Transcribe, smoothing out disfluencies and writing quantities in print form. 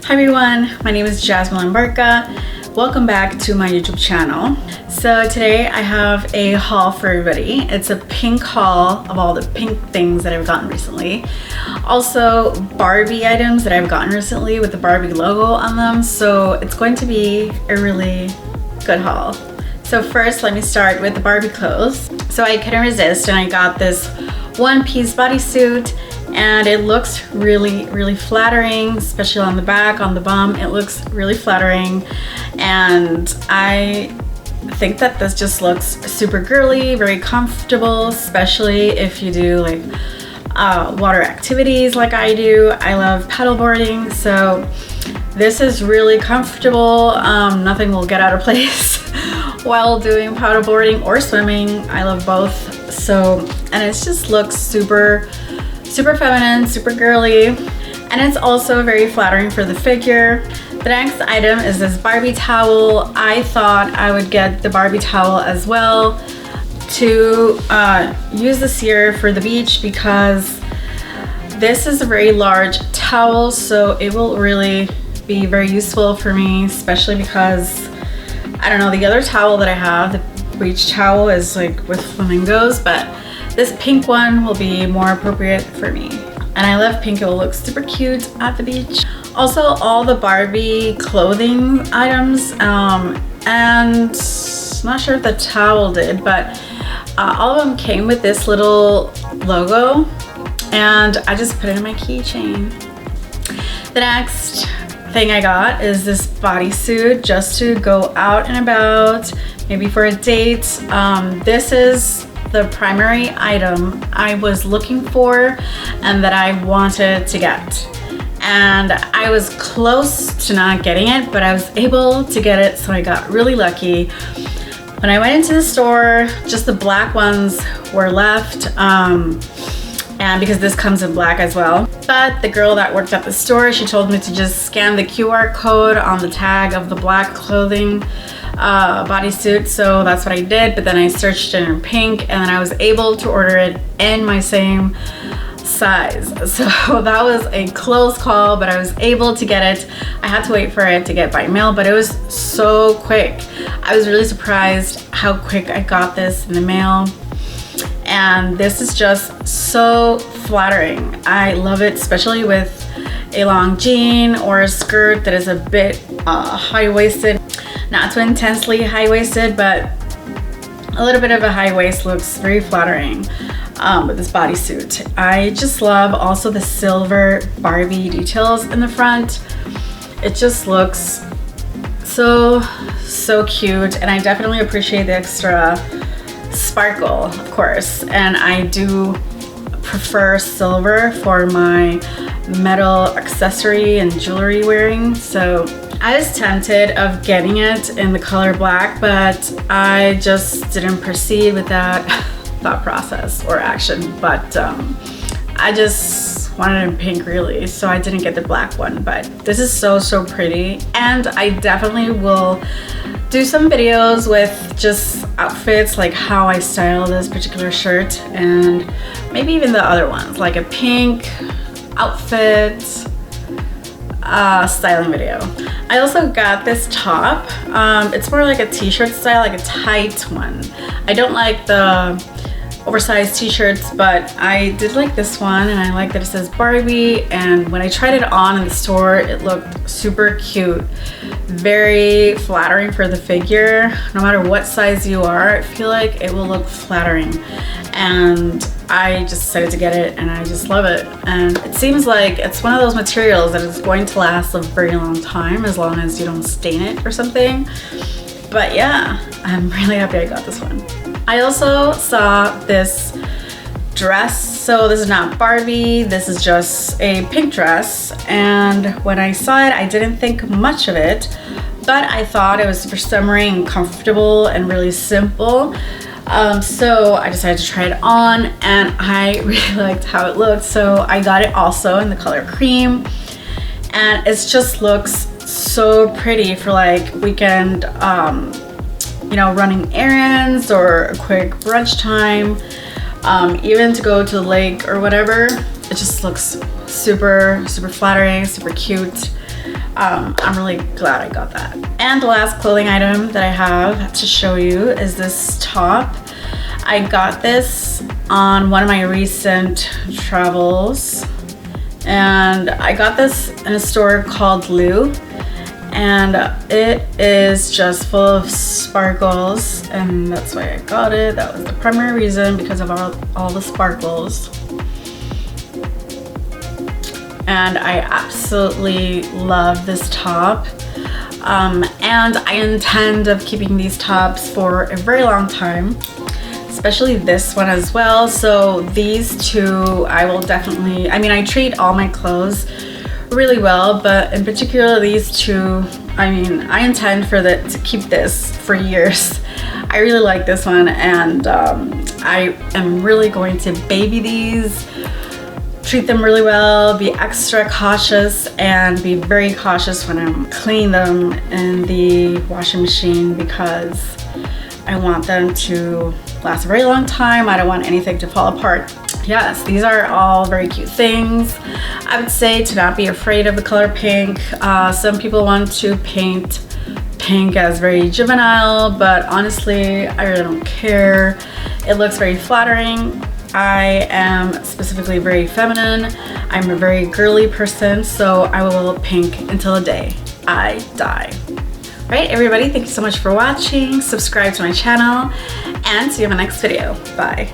Hi everyone, my name is Jazmine Lambarca. Welcome back to my YouTube channel. So today I have a haul for everybody. It's a pink haul of all the pink things that I've gotten recently. Also Barbie items that I've gotten recently with the Barbie logo on them. So it's going to be a really good haul. So first let me start with the Barbie clothes. So I couldn't resist and I got this one-piece bodysuit. And it looks really flattering, especially on the back, on the bum. It looks really flattering. And I think that this just looks super girly, very comfortable, especially if you do like water activities like I do. I love paddleboarding, so this is really comfortable. Nothing will get out of place while doing paddleboarding or swimming. I love both. So, and it just looks super feminine, super girly, and it's also very flattering for the figure. The next item is this Barbie towel. I thought I would get the Barbie towel as well to use this here for the beach because this is a very large towel, so it will really be very useful for me, especially because I don't know, the other towel that I have, the beach towel, is like with flamingos, but this pink one will be more appropriate for me. And I love pink, it will look super cute at the beach. Also, all the Barbie clothing items, and not sure if the towel did, but all of them came with this little logo, and I just put it in my keychain. The next thing I got is this bodysuit just to go out and about, maybe for a date. This is the primary item I was looking for and that I wanted to get. And I was close to not getting it, but I was able to get it, so I got really lucky. When I went into the store, just the black ones were left, and because this comes in black as well. But the girl that worked at the store, she told me to just scan the QR code on the tag of the black clothing bodysuit, so that's what I did. But then I searched it in pink and then I was able to order it in my same size. So that was a close call, but I was able to get it. I had to wait for it to get by mail, but it was so quick. I was really surprised how quick I got this in the mail. And this is just so flattering. I love it, especially with a long jean or a skirt that is a bit high-waisted. Not too intensely high-waisted, but a little bit of a high waist looks very flattering with this bodysuit. I just love also the silver Barbie details in the front. It just looks so cute, and I definitely appreciate the extra sparkle, of course. And I do prefer silver for my metal accessory and jewelry wearing, so I was tempted of getting it in the color black, but I just didn't proceed with that thought process or action. But I just wanted it in pink really, so I didn't get the black one. But this is so pretty, and I definitely will do some videos with just outfits, like how I style this particular shirt, and maybe even the other ones, like a pink outfit styling video. I also got this top. It's more like a t-shirt style, like a tight one. I don't like the oversized t-shirts, but I did like this one, and I like that it says Barbie. And when I tried it on in the store, it looked super cute, very flattering for the figure. No matter what size you are, I feel like it will look flattering. And I just decided to get it, and I just love it. And it seems like it's one of those materials that is going to last a very long time, as long as you don't stain it or something. But yeah, I'm really happy I got this one. I also saw this dress. So this is not Barbie, this is just a pink dress. And when I saw it, I didn't think much of it, but I thought it was super summery and comfortable and really simple. So I decided to try it on, and I really liked how it looked. So I got it also in the color cream, and it just looks so pretty for like weekend, you know, running errands or a quick brunch time, even to go to the lake or whatever. It just looks super flattering, super cute. I'm really glad I got that. And the last clothing item that I have to show you is this top. I got this on one of my recent travels, and I got this in a store called Lou, and it is just full of sparkles, and that's why I got it. That was the primary reason, because of all the sparkles. And I absolutely love this top, and I intend of keeping these tops for a very long time, especially this one as well. So these two I will definitely, I mean, I treat all my clothes really well, but in particular these two, I mean, I intend to keep this for years. I really like this one, and I am really going to baby these, treat them really well, be extra cautious, and be very cautious when I'm cleaning them in the washing machine, because I want them to last a very long time. I don't want anything to fall apart. Yes, these are all very cute things. I would say to not be afraid of the color pink. Some people want to paint pink as very juvenile, but honestly, I really don't care. It looks very flattering. I am specifically very feminine. I'm a very girly person, so I will pink until the day I die. Right, everybody, thank you so much for watching. Subscribe to my channel, and see you in the next video. Bye.